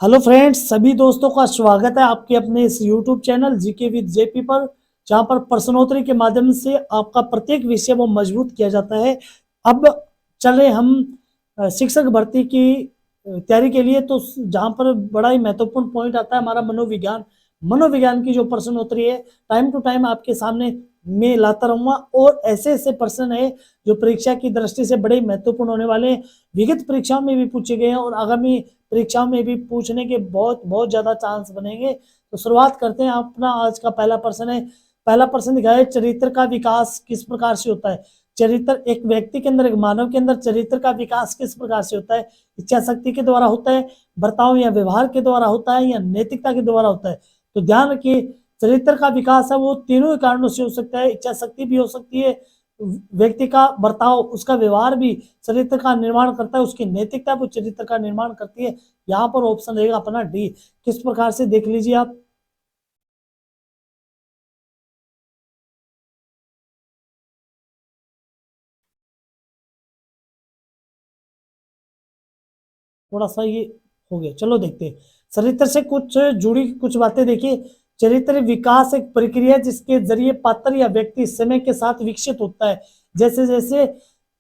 Hello friends, सभी दोस्तों का स्वागत है आपके अपने इस YouTube channel GK with JP पर, जहां पर प्रश्नोत्तरी के माध्यम से आपका प्रत्येक विषय वो मजबूत किया जाता है। अब चले हम शिक्षक भर्ती की तैयारी के लिए। तो जहां पर बड़ा ही महत्वपूर्ण पॉइंट आता है हमारा मनोविज्ञान। मनोविज्ञान की जो प्रश्नोत्तरी है, टाइम टू टाइम आपके सामने मैं लाता रहूंगा, और ऐसे ऐसे प्रश्न है जो परीक्षा की दृष्टि से बड़े महत्वपूर्ण होने वाले हैं। विगत परीक्षाओं में भी पूछे गए हैं और आगामी परीक्षाओं में भी पूछने के बहुत बहुत ज्यादा चांस बनेंगे। तो शुरुआत करते हैं। अपना आज का पहला प्रश्न है। पहला प्रश्न दिखा है, चरित्र का विकास किस प्रकार से होता है। चरित्र, एक व्यक्ति के अंदर, एक मानव के अंदर चरित्र का विकास किस प्रकार से होता है। इच्छा शक्ति के द्वारा होता है, बर्ताव या व्यवहार के द्वारा होता है, या नैतिकता के द्वारा होता है। तो ध्यान रखिए, चरित्र का विकास है वो तीनों ही कारणों से हो सकता है। इच्छा शक्ति भी हो सकती है, व्यक्ति का बर्ताव, उसका व्यवहार भी चरित्र का निर्माण करता है, उसकी नैतिकता भी चरित्र का निर्माण करती है। यहाँ पर ऑप्शन रहेगा अपना डी। किस प्रकार से, देख लीजिए आप। थोड़ा सा ये हो गया, चलो देखते हैं। चरित्र से कुछ जुड़ी कुछ बातें देखिए। चरित्र विकास एक प्रक्रिया है जिसके जरिए पात्र या व्यक्ति समय के साथ विकसित होता है। जैसे जैसे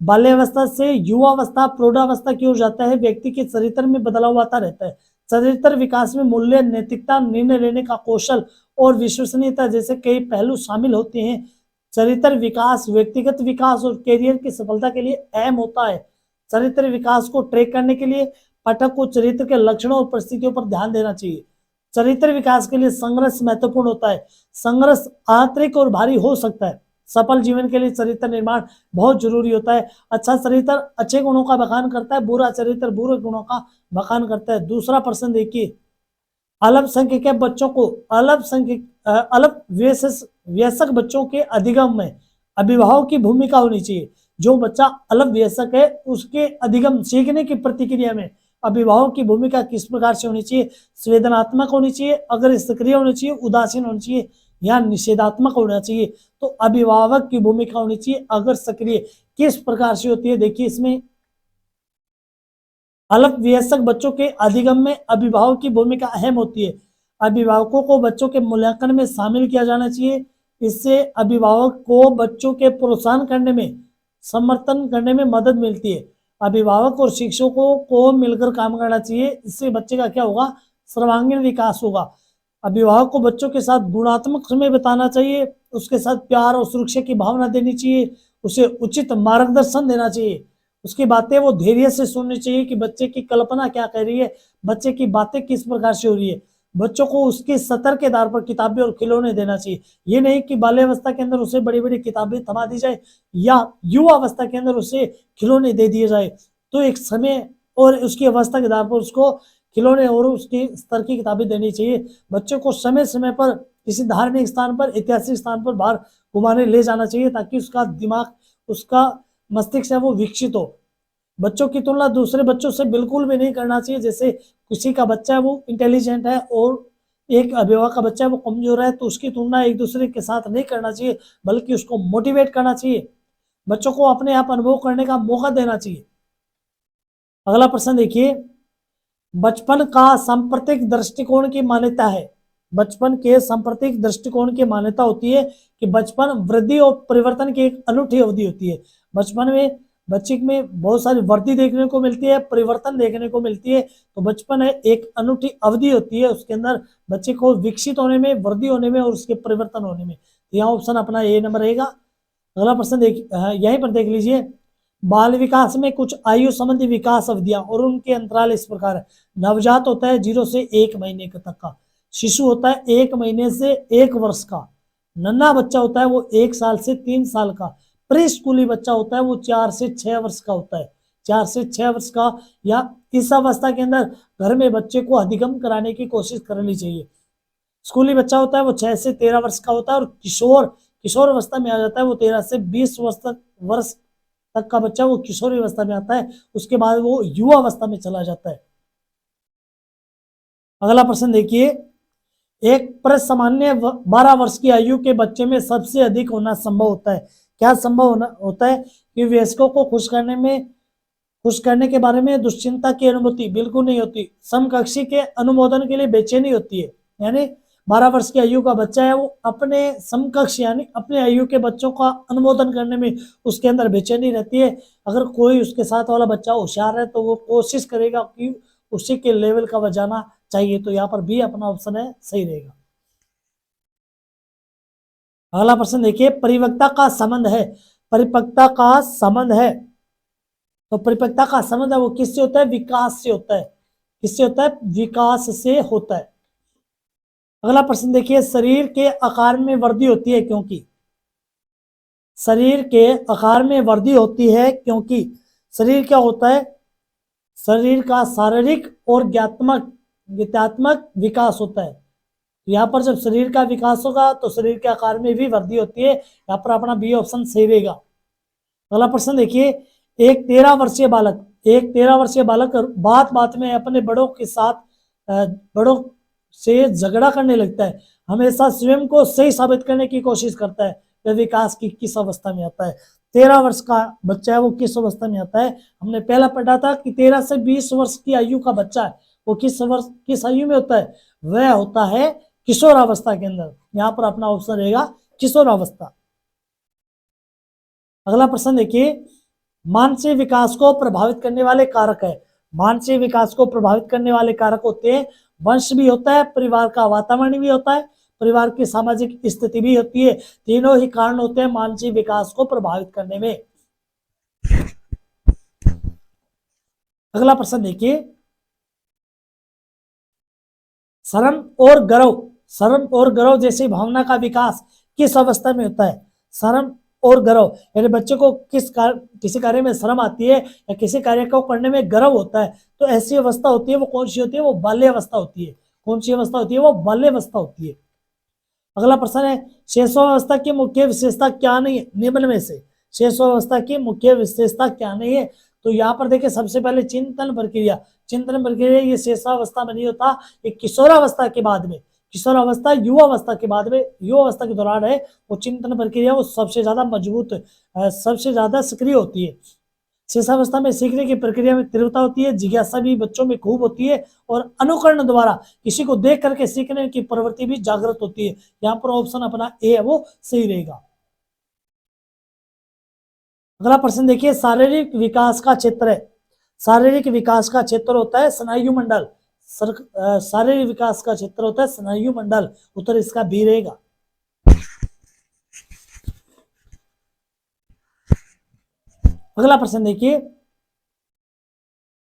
बाल्यावस्था से युवावस्था, प्रौढ़ावस्था की ओर जाता है, व्यक्ति के चरित्र में बदलाव आता रहता है। चरित्र विकास में मूल्य, नैतिकता, निर्णय लेने का कौशल और विश्वसनीयता जैसे कई पहलू शामिल होते हैं। चरित्र विकास व्यक्तिगत विकास और कैरियर की सफलता के लिए अहम होता है। चरित्र विकास को ट्रैक करने के लिए पाठक को चरित्र के लक्षणों और परिस्थितियों पर ध्यान देना चाहिए। चरित्र विकास के लिए संघर्ष महत्वपूर्ण होता है। संघर्ष आंतरिक और भारी हो सकता है। सफल जीवन के लिए चरित्र निर्माण बहुत जरूरी होता है। अच्छा चरित्र अच्छे गुणों का बखान करता है, बुरा चरित्र बुरे गुणों का बखान करता है। दूसरा प्रश्न देखिए, अल्पसंख्यक बच्चों को अल्प वयस्क बच्चों के अधिगम में अभिभावक की भूमिका होनी चाहिए। जो बच्चा अल्प वयस्क है उसके अधिगम सीखने की प्रतिक्रिया में अभिभावक की भूमिका किस प्रकार से होनी चाहिए। संवेदनात्मक होनी चाहिए, अगर सक्रिय होनी चाहिए, उदासीन होनी चाहिए, या निषेधात्मक होना चाहिए। तो अभिभावक की भूमिका होनी चाहिए अगर सक्रिय। किस प्रकार से होती है, देखिए इसमें अल्पवयस्क बच्चों के अधिगम में अभिभावक की भूमिका अहम होती है। अभिभावकों को बच्चों के मूल्यांकन में शामिल किया जाना चाहिए। इससे अभिभावक को बच्चों के प्रोत्साहन करने में, समर्थन करने में मदद मिलती है। अभिभावक और शिक्षकों को मिलकर काम करना चाहिए। इससे बच्चे का क्या होगा, सर्वांगीण विकास होगा। अभिभावक को बच्चों के साथ गुणात्मक समय बिताना चाहिए, उसके साथ प्यार और सुरक्षा की भावना देनी चाहिए, उसे उचित मार्गदर्शन देना चाहिए। उसकी बातें वो धैर्य से सुननी चाहिए कि बच्चे की कल्पना क्या कर रही है, बच्चे की बातें किस प्रकार से हो रही है। बच्चों को उसके सतर के आधार पर किताबें और खिलौने देना चाहिए। ये नहीं कि बाल्यावस्था के अंदर उसे बड़ी बड़ी किताबें थमा दी जाए या युवा अवस्था के अंदर उसे खिलौने दे दिए जाए। तो एक समय और उसकी अवस्था के आधार पर उसको खिलौने और उसकी स्तर की किताबें देनी चाहिए। बच्चों को समय समय पर किसी धार्मिक स्थान पर, ऐतिहासिक स्थान पर बाहर घुमाने ले जाना चाहिए, ताकि उसका दिमाग, उसका मस्तिष्क है वो विकसित हो। बच्चों की तुलना दूसरे बच्चों से बिल्कुल भी नहीं करना चाहिए। जैसे किसी का बच्चा है वो इंटेलिजेंट है और एक अभिभावक का बच्चा है वो कमजोर है, तो उसकी तुलना एक दूसरे के साथ नहीं करना चाहिए, बल्कि उसको मोटिवेट करना चाहिए। बच्चों को अपने आप अनुभव करने का मौका देना चाहिए। अगला प्रश्न देखिए, बचपन का सांप्रतिक दृष्टिकोण की मान्यता है। बचपन के सांप्रतिक दृष्टिकोण की मान्यता होती है कि बचपन वृद्धि और परिवर्तन की एक अनूठी अवधि होती है। बचपन में बच्चे में बहुत सारी वृद्धि देखने को मिलती है, परिवर्तन देखने को मिलती है। तो बचपन है एक अनूठी अवधि होती है, उसके अंदर बच्चे को विकसित होने में, वृद्धि होने में और उसके परिवर्तन होने में। यहाँ ऑप्शन अपना ए नंबर रहेगा। अगला प्रश्न देख, यहीं पर देख लीजिए, बाल विकास में कुछ आयु संबंधी विकास अवधियां और उनके अंतराल इस प्रकार है। नवजात होता है 0 से 1 महीने तक का, शिशु होता है 1 महीने से 1 वर्ष का, नन्हा बच्चा होता है वो 1 साल से 3 साल का, प्री स्कूली बच्चा होता है वो 4 से 6 वर्ष का होता है, 4 से 6 वर्ष का। या इस अवस्था के अंदर घर में बच्चे को अधिगम कराने की कोशिश करनी चाहिए। स्कूली बच्चा होता है वो 6 से 13 वर्ष का होता है, और किशोर किशोर अवस्था में आ जाता है वो 13 से 20 वर्ष तक का बच्चा वो किशोरी अवस्था में आता है। उसके बाद वो युवा अवस्था में चला जाता है। अगला प्रश्न देखिए, एक सामान्य 12 वर्ष की आयु के बच्चे में सबसे अधिक होना संभव होता है। क्या संभव होता है कि वयस्कों को खुश करने में खुश करने के बारे में दुश्चिंता की अनुभूति बिल्कुल नहीं होती। समकक्षी के अनुमोदन के लिए बेचैनी होती है, यानी 12 वर्ष की आयु का बच्चा है वो अपने समकक्ष यानी अपने आयु के बच्चों का अनुमोदन करने में उसके अंदर बेचैनी रहती है। अगर कोई उसके साथ वाला बच्चा होशियार है तो वो कोशिश करेगा कि उसी के लेवल का बजाना चाहिए। तो यहाँ पर भी अपना ऑप्शन है, सही रहेगा। अगला प्रश्न देखिए, परिपक्वता का संबंध है, परिपक्वता का संबंध है, तो परिपक्वता का संबंध है वो किससे होता है? विकास से होता है। किससे होता है? विकास से होता है। अगला प्रश्न देखिए, शरीर के आकार में वृद्धि होती है क्योंकि, शरीर के आकार में वृद्धि होती है क्योंकि शरीर क्या होता है? शरीर का शारीरिक और ज्ञात्मक विकास होता है। यहाँ पर जब शरीर का विकास होगा तो शरीर के आकार में भी वृद्धि होती है। यहाँ पर अपना बी ऑप्शन सही रहेगा। अगला प्रश्न देखिए, एक 13 वर्षीय बालक बात बात में अपने बड़ों के साथ बड़ों से झगड़ा करने लगता है, हमेशा स्वयं को सही साबित करने की कोशिश करता है। वह विकास की किस अवस्था में आता है? 13 वर्ष का बच्चा है वो किस अवस्था में आता है? हमने पहला पढ़ा था कि 13 से 20 वर्ष की आयु का बच्चा है वो किस आयु में होता है? वह होता है किशोरावस्था के अंदर। यहाँ पर अपना ऑप्शन रहेगा किशोरावस्था। अगला प्रश्न देखिए, मानसिक विकास को प्रभावित करने वाले कारक है। मानसिक विकास को प्रभावित करने वाले कारक होते हैं, वंश भी होता है, परिवार का वातावरण भी होता है, परिवार की सामाजिक स्थिति भी होती है। तीनों ही कारण होते हैं मानसिक विकास को प्रभावित करने में। अगला प्रश्न देखिए, शर्म और गर्व जैसी भावना का विकास किस अवस्था में होता है? शर्म और गर्व यानी बच्चे को किसी कार्य में शर्म आती है या किसी कार्य को करने में गर्व होता है, तो ऐसी अवस्था होती है वो कौन सी होती है? वो बाल्यावस्था होती है। कौन सी अवस्था होती है? वो बाल्यावस्था होती है। अगला प्रश्न है, शेषावस्था की मुख्य विशेषता क्या नहीं है? निम्न में से शेषावस्था की मुख्य विशेषता क्या नहीं है? तो यहाँ पर देखिए, सबसे पहले चिंतन प्रक्रिया ये शेषावस्था में नहीं होता, ये किशोरावस्था के बाद में, किशोरावस्था युवावस्था के बाद में, युवावस्था के दौरान है वो चिंतन प्रक्रिया वो सबसे ज्यादा मजबूत, सबसे ज्यादा सक्रिय होती है। शेषावस्था में सीखने की प्रक्रिया में तीव्रता होती है, जिज्ञासा भी बच्चों में खूब होती है और अनुकरण द्वारा किसी को देख करके सीखने की प्रवृत्ति भी जागृत होती है। यहाँ पर ऑप्शन अपना ए है वो सही रहेगा। अगला प्रश्न देखिए, शारीरिक विकास का क्षेत्र है, शारीरिक विकास का क्षेत्र होता है स्नायु मंडल। शारीरिक विकास का क्षेत्र होता है स्नायु मंडल। उत्तर इसका बी रहेगा। अगला प्रश्न देखिए,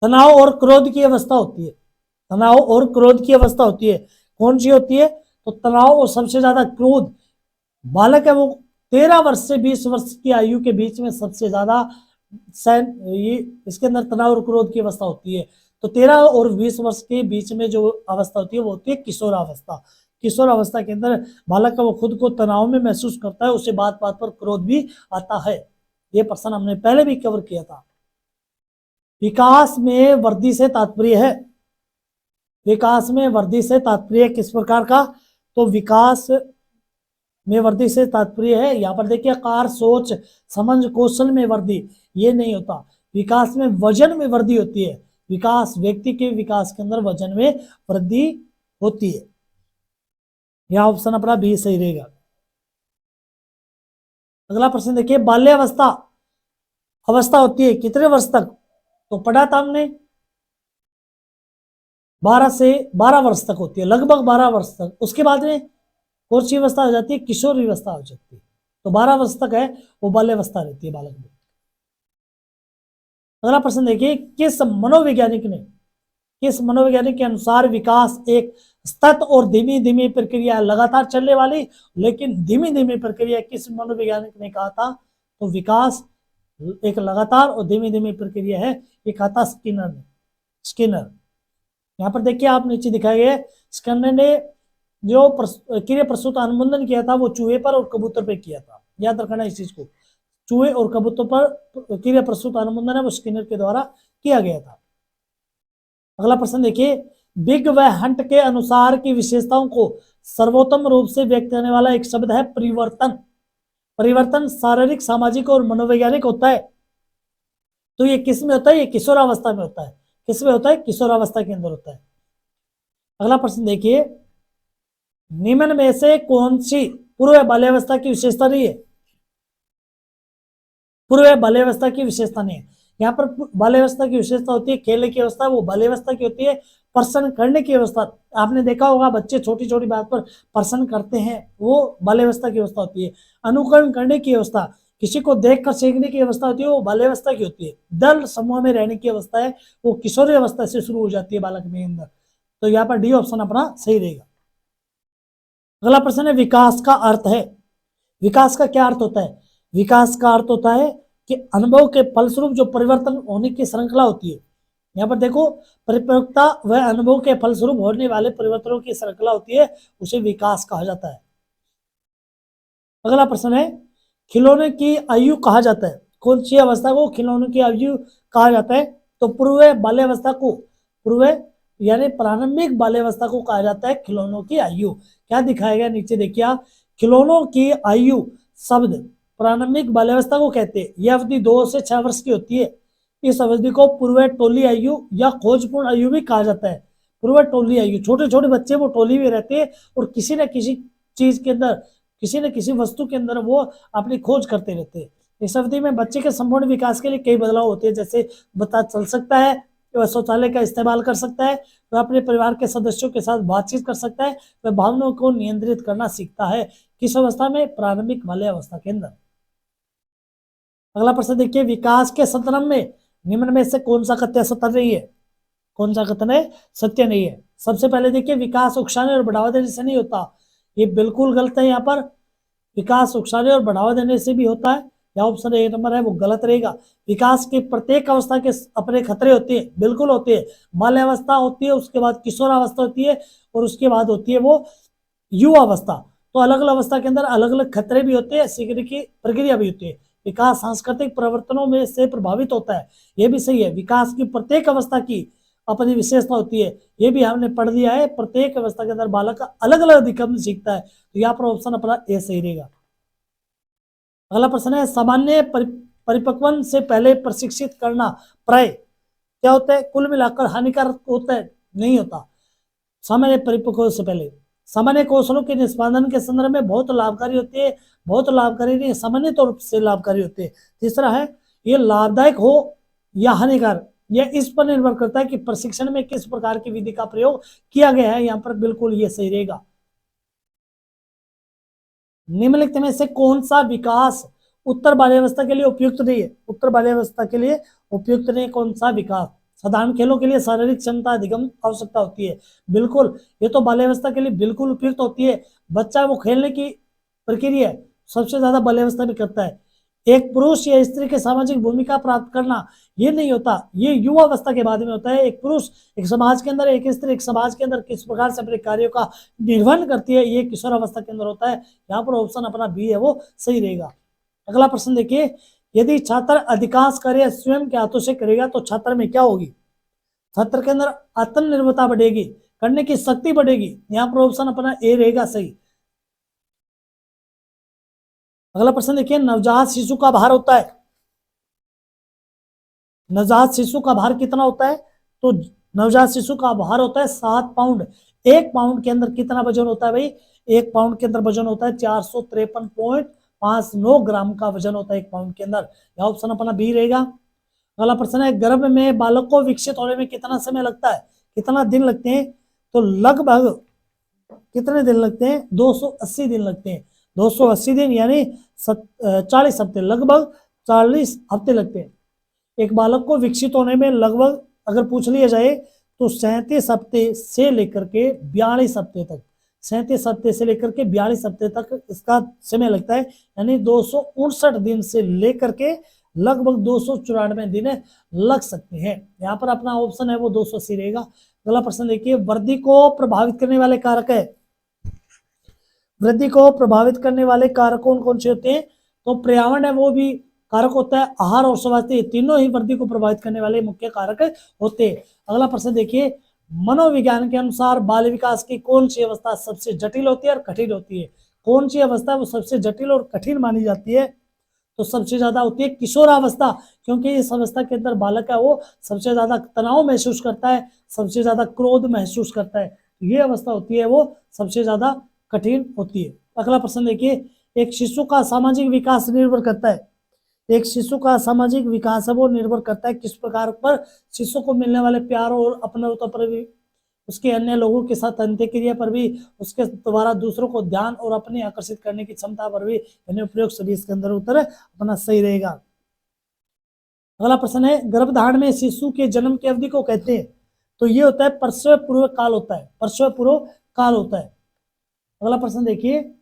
तनाव और क्रोध की अवस्था होती है, तनाव और क्रोध की अवस्था होती है, कौन सी होती है? तो तनाव और सबसे ज्यादा क्रोध बालक है वो 13 वर्ष से 20 वर्ष की आयु के बीच में सबसे ज्यादा ये इसके अंदर तनाव और क्रोध की अवस्था होती है। तो 13 और 20 वर्ष के बीच में जो अवस्था होती है वो होती है किशोरावस्था। किशोरावस्था के अंदर बालक का वो खुद को तनाव में महसूस करता है, उसे बात बात पर क्रोध भी आता है। ये प्रश्न हमने पहले भी कवर किया था। विकास में वृद्धि से तात्पर्य है, विकास में वृद्धि से तात्पर्य किस प्रकार का? तो विकास में वृद्धि से तात्पर्य है, यहाँ पर देखिए कार, सोच, समझ, कौशल में वृद्धि, ये नहीं होता। विकास में वजन में वृद्धि होती है, विकास व्यक्ति के विकास के अंदर वजन में वृद्धि होती है। यह ऑप्शन अपना बी सही रहेगा। अगला प्रश्न देखिए, बाल्यावस्था अवस्था होती है कितने वर्ष तक? तो पढ़ा था हमने 12 वर्ष तक होती है, लगभग 12 वर्ष तक। उसके बाद में कौन सी अवस्था हो जाती है? किशोर अवस्था हो जाती है। तो 12 वर्ष तक है वो बाल्यावस्था रहती है बालक में। अगला प्रश्न देखिए, किस मनोवैज्ञानिक के अनुसार विकास एक सतत और धीमी धीमी प्रक्रिया, लगातार चलने वाली लेकिन धीमी धीमी प्रक्रिया, किस मनोवैज्ञानिक ने कहा था? तो विकास एक लगातार और धीमी धीमी प्रक्रिया है, ये कहा था स्किनर। यहाँ पर देखिए आप नीचे दिखाए गए, स्किनर ने जो क्रिया प्रसूत अनुबंधन किया था वो चूहे पर और कबूतर पे किया था। याद रखना इस चीज को, चूहे और कबूतर पर क्रिया प्रसूत अनुबंधन है वो स्किनर के द्वारा किया गया था। अगला प्रश्न देखिए, बिग व हंट के अनुसार की विशेषताओं को सर्वोत्तम रूप से व्यक्त करने वाला एक शब्द है परिवर्तन। परिवर्तन शारीरिक, सामाजिक और मनोवैज्ञानिक होता है। तो ये किस में होता है? ये किशोरावस्था में होता है। किस में होता है? किशोरावस्था के अंदर होता है। अगला प्रश्न देखिए, निम्न में से कौन सी पूर्व बाल्यावस्था की विशेषता नहीं है? पूर्व बाल्यावस्था की विशेषता नहीं है। यहाँ पर बाल्यावस्था की विशेषता होती है खेलने की अवस्था, वो बाल्यावस्था की होती है प्रसन्न करने की अवस्था। आपने देखा होगा बच्चे छोटी छोटी बात पर प्रसन्न करते हैं, वो बाल्यावस्था की अवस्था होती है। अनुकरण करने की अवस्था, किसी को देखकर सीखने की अवस्था होती है, वो बाल्यावस्था की होती है। दल समूह में रहने की अवस्था है, वो किशोरी अवस्था से शुरू हो जाती है बालक में अंदर। तो यहाँ पर डी ऑप्शन अपना सही रहेगा। अगला प्रश्न है, विकास का अर्थ है। विकास का क्या अर्थ होता है? विकास का अर्थ होता है कि अनुभव के फलस्वरूप जो परिवर्तन होने की श्रृंखला होती है। यहाँ पर देखो, परिपक्वता वह अनुभव के फलस्वरूप होने वाले परिवर्तनों की श्रृंखला होती है, उसे विकास कहा जाता है। अगला प्रश्न है, खिलौने की आयु कहा जाता है। कौन सी अवस्था को खिलौने की आयु कहा जाता है? तो पूर्व बाल्यावस्था को, पूर्व यानी प्रारंभिक बाल्यावस्था को कहा जाता है खिलौनों की आयु। क्या दिखाया गया नीचे देखिए आप, खिलौनों की आयु शब्द प्रारंभिक बाल्यावस्था को कहते हैं। यह अवधि 2 से 6 वर्ष की होती है। इस अवधि को पूर्व टोली आयु या खोजपूर्ण आयु भी कहा जाता है। पूर्व टोली आयु, छोटे छोटे बच्चे वो टोली में रहते हैं और किसी न किसी चीज के अंदर, किसी न किसी वस्तु के अंदर वो अपनी खोज करते रहते हैं। इस अवधि में बच्चे के संपूर्ण विकास के लिए कई बदलाव होते हैं, जैसे पता चल सकता है, वह शौचालय का इस्तेमाल कर सकता है, वह अपने परिवार के सदस्यों के साथ बातचीत कर सकता है, वह भावनाओं को नियंत्रित करना सीखता है। किस अवस्था में? प्रारंभिक बाल्यावस्था के अंदर। अगला प्रश्न देखिए, विकास के संदर्भ में निम्न में से कौन सा कथन सत्य नहीं है? कौन सा कथन है सत्य नहीं है? सबसे पहले देखिए, विकास उकसाने और बढ़ावा देने से नहीं होता, ये बिल्कुल गलत है। यहाँ पर विकास उकसाने और बढ़ावा देने से भी होता है, या ऑप्शन ए नंबर है वो गलत रहेगा। विकास की प्रत्येक अवस्था के अपने खतरे होते हैं, बिल्कुल होते हैं। बाल्यावस्था होती है, उसके बाद किशोरावस्था होती है, और उसके बाद होती है वो युवा अवस्था। तो अलग अलग अवस्था के अंदर अलग अलग खतरे भी होते हैं, सीखने की प्रक्रिया भी होती है। विकास सांस्कृतिक परिवर्तनों में से प्रभावित होता है, ये भी सही है। विकास की प्रत्येक अवस्था की अपनी विशेषता होती है, ये भी हमने पढ़ लिया है। प्रत्येक अवस्था के अंदर बालक अलग अलग दिक्कत सीखता है। तो यहाँ पर ऑप्शन अपना ए सही रहेगा। अगला प्रश्न है, सामान्य परिपक्वन से पहले प्रशिक्षित करना प्राय क्या होता है? कुल मिलाकर हानिकारक होता है? नहीं होता। सामान्य परिपक्व से पहले सामान्य कौशलों के निष्पादन के संदर्भ में बहुत लाभकारी होती है, बहुत लाभकारी नहीं, सामान्य तौर से लाभकारी होते हैं। तीसरा है, ये लाभदायक हो या हानिकारक, यह इस पर निर्भर करता है कि प्रशिक्षण में किस प्रकार की विधि का प्रयोग किया गया है। यहाँ पर बिल्कुल ये सही रहेगा। निम्नलिखित में से कौन सा विकास उत्तर बाल्यावस्था के लिए उपयुक्त नहीं है? उत्तर बाल्यावस्था के लिए उपयुक्त नहीं कौन सा विकास? साधारण खेलों के लिए शारीरिक क्षमता अधिगम आवश्यकता होती है, बिल्कुल, ये तो बाल्यावस्था के लिए बिल्कुल उपयुक्त होती है। बच्चा वो खेलने की प्रक्रिया सबसे ज्यादा बाल्यावस्था में करता है। एक पुरुष या स्त्री के सामाजिक भूमिका प्राप्त करना ये नहीं होता, ये युवा अवस्था के बाद में होता है। एक पुरुष एक समाज के अंदर, एक स्त्री एक समाज के अंदर किस प्रकार से अपने कार्यों का निर्वहन करती है, ये किशोर अवस्था के अंदर होता है। यहाँ पर ऑप्शन अपना बी है वो सही रहेगा। अगला प्रश्न देखिए, यदि छात्र अधिकांश कार्य स्वयं के हाथों से करेगा तो छात्र में क्या होगी? छात्र के अंदर आत्मनिर्भरता बढ़ेगी, करने की शक्ति बढ़ेगी। यहाँ पर ऑप्शन अपना ए रहेगा सही। अगला प्रश्न देखिए, नवजात शिशु का भार होता है, नवजात शिशु का भार कितना होता है? तो नवजात शिशु का भार होता है 7 पाउंड। 1 पाउंड के अंदर कितना वजन होता है भाई? 1 पाउंड के अंदर वजन होता है 453.59 ग्राम का वजन होता है 1 पाउंड के अंदर। यह ऑप्शन अपना बी रहेगा। अगला प्रश्न है, गर्भ में बालक को विकसित होने में कितना समय लगता है? कितना दिन लगते हैं? तो लगभग कितने दिन लगते हैं? 280 दिन लगते हैं। 280 दिन यानी 40 हफ्ते, लगभग 40 हफ्ते लगते हैं। एक बालक को विकसित होने में लगभग अगर पूछ लिया जाए तो 37 हफ्ते से लेकर के 42 हफ्ते तक, 37 हफ्ते से लेकर के 42 हफ्ते तक इसका समय लगता है। यानी 259 दिन से लेकर के लगभग 294 दिन लग सकते हैं। यहाँ पर अपना ऑप्शन है वो 280 रहेगा। अगला प्रश्न देखिए, वृद्धि को प्रभावित करने वाले कारक है। वृद्धि को प्रभावित करने वाले कारक कौन कौन से होते हैं? तो पर्यावरण है वो भी कारक होता है, आहार और स्वास्थ्य, तीनों ही वृद्धि को प्रभावित करने वाले मुख्य कारक होते हैं। अगला प्रश्न देखिए, मनोविज्ञान के अनुसार बाल विकास की कौन सी अवस्था सबसे जटिल होती है और कठिन होती है? कौन सी अवस्था वो सबसे जटिल और कठिन मानी जाती है? तो सबसे ज्यादा होती है किशोरावस्था, क्योंकि इस अवस्था के अंदर बालक है वो सबसे ज्यादा तनाव महसूस करता है, सबसे ज्यादा क्रोध महसूस करता है। ये अवस्था होती है वो सबसे ज्यादा कठिन होती है। अगला प्रश्न देखिए, एक शिशु का सामाजिक विकास निर्भर करता है, एक शिशु का सामाजिक विकास है वो निर्भर करता है किस प्रकार पर? शिशु को मिलने वाले प्यार और अपनत्व पर भी, उसके अन्य लोगों के साथ अंत्यक्रिया पर भी, उसके द्वारा दूसरों को ध्यान और अपने आकर्षित करने की क्षमता पर भी, यानी उपयोग सभी इसके अंदर उत्तर अपना सही रहेगा। अगला प्रश्न है, गर्भधारण में शिशु के जन्म की अवधि को कहते हैं? तो ये होता है प्रसव पूर्व काल होता है, प्रसव पूर्व काल होता है। अगला प्रश्न देखिए,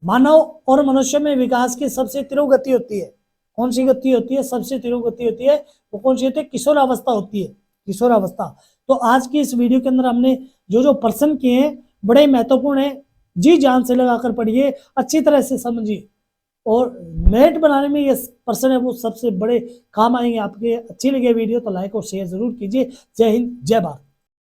मानव और मनुष्य में विकास की सबसे तीव्र गति होती है, कौन सी गति होती है? सबसे तीव्र गति होती है वो कौन सी होती है? किशोरावस्था होती है, किशोरावस्था। तो आज की इस वीडियो के अंदर हमने जो जो प्रश्न किए हैं बड़े महत्वपूर्ण है, जी जान से लगाकर पढ़िए, अच्छी तरह से समझिए, और मेरिट बनाने में ये प्रश्न है वो सबसे बड़े काम आएंगे आपके। अच्छी लगे वीडियो तो लाइक और शेयर जरूर कीजिए। जय हिंद, जय भारत।